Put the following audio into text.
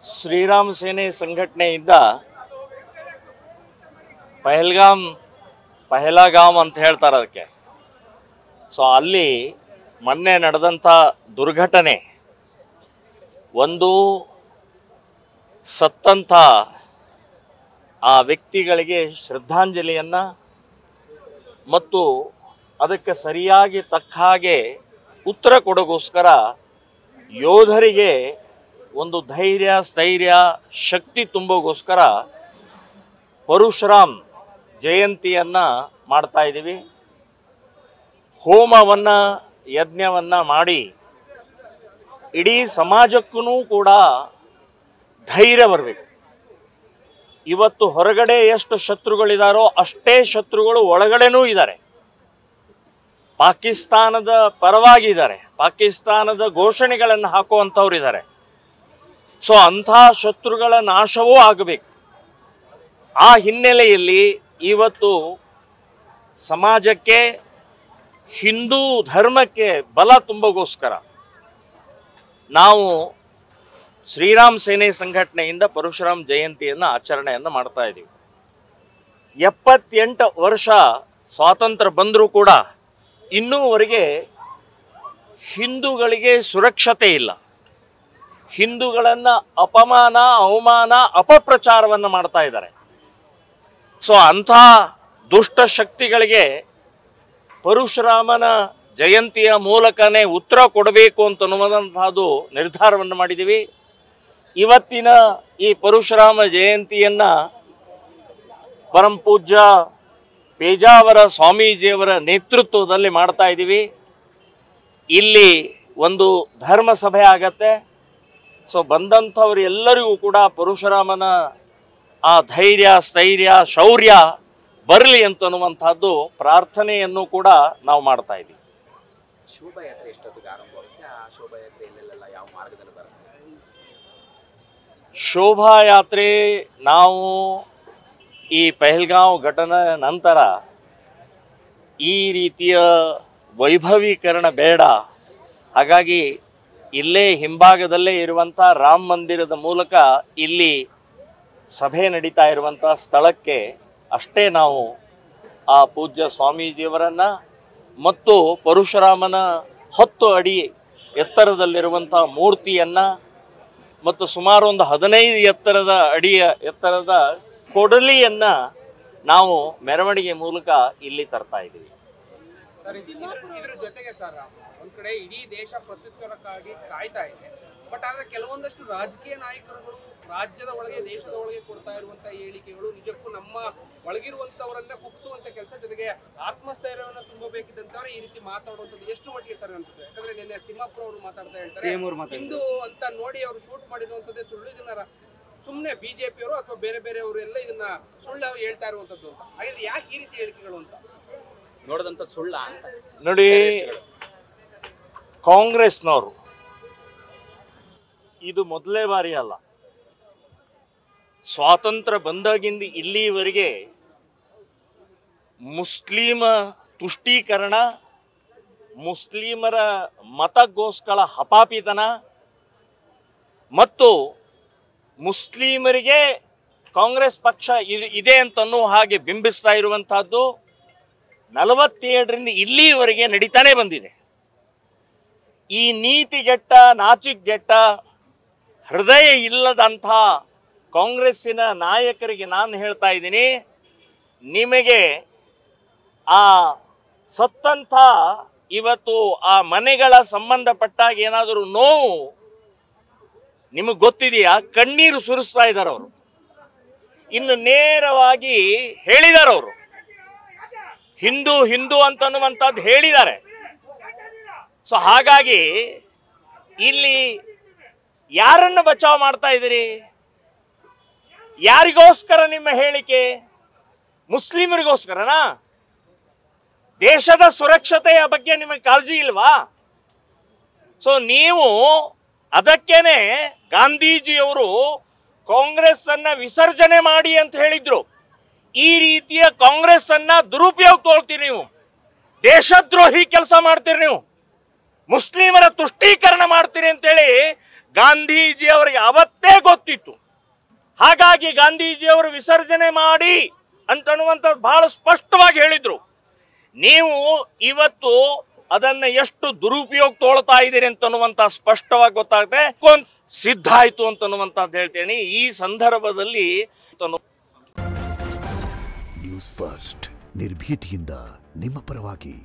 ಶ್ರೀರಾಮ್ ಸೇನೆ ಸಂಘಟನೆಯಿಂದ ಪಹಲಗಾಮ್ ಅಂತ ಹೇಳ್ತಾರೆ ಅದಕ್ಕೆ. ಸೊ ಅಲ್ಲಿ ಮೊನ್ನೆ ನಡೆದಂಥ ದುರ್ಘಟನೆ, ಒಂದು ಸತ್ತಂಥ ಆ ವ್ಯಕ್ತಿಗಳಿಗೆ ಶ್ರದ್ಧಾಂಜಲಿಯನ್ನು ಮತ್ತು ಅದಕ್ಕೆ ಸರಿಯಾಗಿ ತಕ್ಕ ಹಾಗೆ ಉತ್ತರ ಕೊಡೋಗೋಸ್ಕರ ಯೋಧರಿಗೆ ಒಂದು ಧೈರ್ಯ, ಸ್ಥೈರ್ಯ, ಶಕ್ತಿ ತುಂಬೋಗೋಸ್ಕರ ಪರಶುರಾಮ್ ಜಯಂತಿಯನ್ನು ಮಾಡ್ತಾ ಇದ್ದೀವಿ. ಹೋಮವನ್ನು, ಯಜ್ಞವನ್ನು ಮಾಡಿ ಇಡೀ ಸಮಾಜಕ್ಕೂ ಕೂಡ ಧೈರ್ಯ ಬರಬೇಕು. ಇವತ್ತು ಹೊರಗಡೆ ಎಷ್ಟು ಶತ್ರುಗಳಿದಾರೋ ಅಷ್ಟೇ ಶತ್ರುಗಳು ಒಳಗಡೆನೂ ಇದ್ದಾರೆ. ಪಾಕಿಸ್ತಾನದ ಪರವಾಗಿದ್ದಾರೆ, ಪಾಕಿಸ್ತಾನದ ಘೋಷಣೆಗಳನ್ನು ಹಾಕುವಂಥವ್ರು ಇದ್ದಾರೆ. ಸೊ ಅಂಥ ಶತ್ರುಗಳ ನಾಶವೂ ಆಗಬೇಕು. ಆ ಹಿನ್ನೆಲೆಯಲ್ಲಿ ಇವತ್ತು ಸಮಾಜಕ್ಕೆ, ಹಿಂದೂ ಧರ್ಮಕ್ಕೆ ಬಲ ತುಂಬೋಗೋಸ್ಕರ ನಾವು ಶ್ರೀರಾಮ್ ಸೇನೆ ಸಂಘಟನೆಯಿಂದ ಪರಶುರಾಮ್ ಜಯಂತಿಯನ್ನು ಆಚರಣೆಯನ್ನು ಮಾಡ್ತಾ ಇದ್ದೀವಿ. 78 ವರ್ಷ ಸ್ವಾತಂತ್ರ್ಯ ಬಂದರೂ ಕೂಡ ಇನ್ನೂವರೆಗೆ ಹಿಂದೂಗಳಿಗೆ ಸುರಕ್ಷತೆ ಇಲ್ಲ. ಹಿಂದೂಗಳನ್ನು ಅಪಮಾನ, ಅವಮಾನ, ಅಪಪ್ರಚಾರವನ್ನು ಮಾಡ್ತಾ ಇದ್ದಾರೆ. ಸೊ ಅಂಥ ದುಷ್ಟ ಶಕ್ತಿಗಳಿಗೆ ಪರಶುರಾಮನ ಜಯಂತಿಯ ಮೂಲಕನೇ ಉತ್ತರ ಕೊಡಬೇಕು ಅಂತನ್ನುವಂಥದ್ದು ನಿರ್ಧಾರವನ್ನು ಮಾಡಿದ್ದೀವಿ. ಇವತ್ತಿನ ಈ ಪರಶುರಾಮ ಜಯಂತಿಯನ್ನು ಪರಂ ಪೂಜ್ಯ ಪೇಜಾವರ ಸ್ವಾಮೀಜಿಯವರ ನೇತೃತ್ವದಲ್ಲಿ ಮಾಡ್ತಾ ಇದ್ದೀವಿ. ಇಲ್ಲಿ ಒಂದು ಧರ್ಮ ಸಭೆ ಆಗತ್ತೆ. ಸೊ ಬಂದಂಥವ್ರು ಎಲ್ಲರಿಗೂ ಕೂಡ ಪರಶುರಾಮನ ಆ ಧೈರ್ಯ, ಸ್ಥೈರ್ಯ, ಶೌರ್ಯ ಬರಲಿ ಅಂತನ್ನುವಂಥದ್ದು ಪ್ರಾರ್ಥನೆಯನ್ನು ಕೂಡ ನಾವು ಮಾಡ್ತಾ ಇದ್ದೀವಿ. ಶೋಭಾಯಾತ್ರೆ ಎಷ್ಟೊತ್ತಿಗೆ ಆರಂಭ ಆಗುತ್ತೆ? ಆ ಶೋಭಾಯಾತ್ರೆ ಎಲ್ಲೆಲ್ಲ ಯಾವ ಮಾರ್ಗದಲ್ಲಿ ಬರುತ್ತೆ? ಶೋಭಾಯಾತ್ರೆ ನಾವು ಈ ಪಹಲ್ಗಾಂವ್ ಘಟನೆ ನಂತರ ಈ ರೀತಿಯ ವೈಭವೀಕರಣ ಬೇಡ, ಹಾಗಾಗಿ ಇಲ್ಲೇ ಹಿಂಭಾಗದಲ್ಲೇ ಇರುವಂಥ ರಾಮ ಮಂದಿರದ ಮೂಲಕ ಇಲ್ಲಿ ಸಭೆ ನಡೀತಾ ಇರುವಂಥ ಸ್ಥಳಕ್ಕೆ ಅಷ್ಟೇ ನಾವು ಆ ಪೂಜ್ಯ ಸ್ವಾಮೀಜಿಯವರನ್ನು ಮತ್ತು ಪರಶುರಾಮನ 10 ಅಡಿ ಎತ್ತರದಲ್ಲಿರುವಂಥ ಮೂರ್ತಿಯನ್ನು ಮತ್ತು ಸುಮಾರು ಒಂದು 15 ಅಡಿಯ ಎತ್ತರದ ಕೊಡಲಿಯನ್ನು ನಾವು ಮೆರವಣಿಗೆ ಮೂಲಕ ಇಲ್ಲಿ ತರ್ತಾ ಇದ್ದೀವಿ. ಇದ್ರ ಜೊತೆಗೆ ಸರ್, ಒಂದ್ ಕಡೆ ಇಡೀ ದೇಶ ಪ್ರತ್ಯುತ್ತರಕ್ಕಾಗಿ ಕಾಯ್ತಾ ಇದೆ. ಬಟ್ ಆದ್ರೆ ಕೆಲವೊಂದಷ್ಟು ರಾಜಕೀಯ ನಾಯಕರುಗಳು ರಾಜ್ಯದ ಒಳಗೆ, ದೇಶದ ಒಳಗೆ ಕೊಡ್ತಾ ಇರುವಂತ ಹೇಳಿಕೆಗಳು ನಿಜಕ್ಕೂ ನಮ್ಮ ಒಳಗಿರುವಂತವರನ್ನ ಕುಗ್ಸುವಂತ ಕೆಲಸ, ಜೊತೆಗೆ ಆತ್ಮಸ್ಥೈರ್ಯವನ್ನ ತುಂಬಬೇಕಿದ್ದಂತವ್ರೆ ಈ ರೀತಿ ಮಾತಾಡುವಂಥದ್ದು ಎಷ್ಟು ಮಟ್ಟಿಗೆ ಸರ್ ಅನ್ಸುತ್ತೆ? ಯಾಕಂದ್ರೆ ನಿನ್ನೆ ತಿಮ್ಮಪ್ಪರು ಅವರು ಮಾತಾಡ್ತಾ ಹೇಳ್ತಾರೆ, ಹಿಂದೂ ಅಂತ ನೋಡಿ ಅವರು ಶೂಟ್ ಮಾಡಿರುವಂತದ್ದೇ ಸುಳ್ಳು, ಇದನ್ನ ಸುಮ್ಮನೆ ಬಿಜೆಪಿಯವರು ಅಥವಾ ಬೇರೆ ಬೇರೆಯವರು ಎಲ್ಲ ಇದನ್ನ ಸುಳ್ಳು ಹೇಳ್ತಾ ಇರುವಂತದ್ದು ಅಂತ. ಹಾಗಾದ್ರೆ ಯಾಕೆ ಈ ರೀತಿ ಹೇಳಿಕೆಗಳು ಅಂತ ನೋಡಿದಂತ ಸುಳ್ಳ ಅಂತ ನೋಡಿ, ಕಾಂಗ್ರೆಸ್ನವರು ಇದು ಮೊದಲೇ ಬಾರಿ ಅಲ್ಲ. ಸ್ವಾತಂತ್ರ್ಯ ಬಂದಾಗಿಂದ ಇಲ್ಲಿವರೆಗೆ ಮುಸ್ಲಿಮ ತುಷ್ಟೀಕರಣ, ಮುಸ್ಲಿಮರ ಮತಗೋಸ್ಕರ ಹಪಾಪಿತನ ಮತ್ತು ಮುಸ್ಲಿಮರಿಗೆ ಕಾಂಗ್ರೆಸ್ ಪಕ್ಷ ಇದೆ ಅಂತನ್ನೋ ಹಾಗೆ ಬಿಂಬಿಸ್ತಾ ಇರುವಂತಹದ್ದು 47ರಿಂದ ಇಲ್ಲಿವರೆಗೆ ನಡೀತಾನೆ ಬಂದಿದೆ. ಈ ನೀತಿಗೆಟ್ಟ, ನಾಚಿಕೆಗೆಟ್ಟ, ಹೃದಯ ಇಲ್ಲದಂಥ ಕಾಂಗ್ರೆಸ್ಸಿನ ನಾಯಕರಿಗೆ ನಾನು ಹೇಳ್ತಾ ಇದ್ದೀನಿ, ನಿಮಗೆ ಆ ಸತ್ತಂಥ ಇವತ್ತು ಆ ಮನೆಗಳ ಸಂಬಂಧಪಟ್ಟಾಗ ಏನಾದರೂ ನೋವು ನಿಮಗೆ ಗೊತ್ತಿದೆಯಾ? ಕಣ್ಣೀರು ಸುರಿಸ್ತಾ ಇದ್ದಾರೆ ಅವರು. ಇನ್ನು ನೇರವಾಗಿ ಹೇಳಿದ್ದಾರೆ ಅವರು, ಹಿಂದೂ ಹಿಂದೂ ಅಂತನ್ನುವಂಥದ್ದು ಹೇಳಿದ್ದಾರೆ. ಸೊ ಹಾಗಾಗಿ ಇಲ್ಲಿ ಯಾರನ್ನು ಬಚಾವ್ ಮಾಡ್ತಾ ಇದ್ದೀರಿ? ಯಾರಿಗೋಸ್ಕರ ನಿಮ್ಮ ಹೇಳಿಕೆ? ಮುಸ್ಲಿಮರಿಗೋಸ್ಕರನಾ? ದೇಶದ ಸುರಕ್ಷತೆಯ ಬಗ್ಗೆ ನಿಮಗೆ ಕಾಳಜಿ ಇಲ್ವಾ? ಸೊ ನೀವು ಅದಕ್ಕೇನೆ ಗಾಂಧೀಜಿಯವರು ಕಾಂಗ್ರೆಸ್ ಅನ್ನ ವಿಸರ್ಜನೆ ಮಾಡಿ ಅಂತ ಹೇಳಿದ್ರು. ಈ ರೀತಿಯ ಕಾಂಗ್ರೆಸ್ ಅನ್ನ ದುರುಪಯೋಗ ತಗೊಳ್ತೀರಿ ನೀವು, ದೇಶದ್ರೋಹಿ ಕೆಲಸ ಮಾಡ್ತೀರಿ ನೀವು, ಮುಸ್ಲಿಮರ ತುಷ್ಟೀಕರಣ ಮಾಡ್ತೀರಿ ಅಂತೇಳಿ ಗಾಂಧೀಜಿಯವರಿಗೆ ಅವತ್ತೇ ಗೊತ್ತಿತ್ತು. ಹಾಗಾಗಿ ಗಾಂಧೀಜಿಯವರು ವಿಸರ್ಜನೆ ಮಾಡಿ ಅಂತನ್ನುವಂಥದ್ದು ಬಹಳ ಸ್ಪಷ್ಟವಾಗಿ ಹೇಳಿದ್ರು. ನೀವು ಇವತ್ತು ಅದನ್ನ ಎಷ್ಟು ದುರುಪಯೋಗ ತೋಳ್ತಾ ಇದ್ದೀರಿ ಅಂತನ್ನುವಂತ ಸ್ಪಷ್ಟವಾಗಿ ಗೊತ್ತಾಗುತ್ತೆ. ಸಿದ್ಧ ಆಯ್ತು ಅಂತನ್ನುವಂಥದ್ದು ಹೇಳ್ತೇನೆ ಈ ಸಂದರ್ಭದಲ್ಲಿ. ನ್ಯೂಸ್ ಫಸ್ಟ್ ನಿರ್ಭೀತಿಯಿಂದ ನಿಮ್ಮ ಪರವಾಗಿ.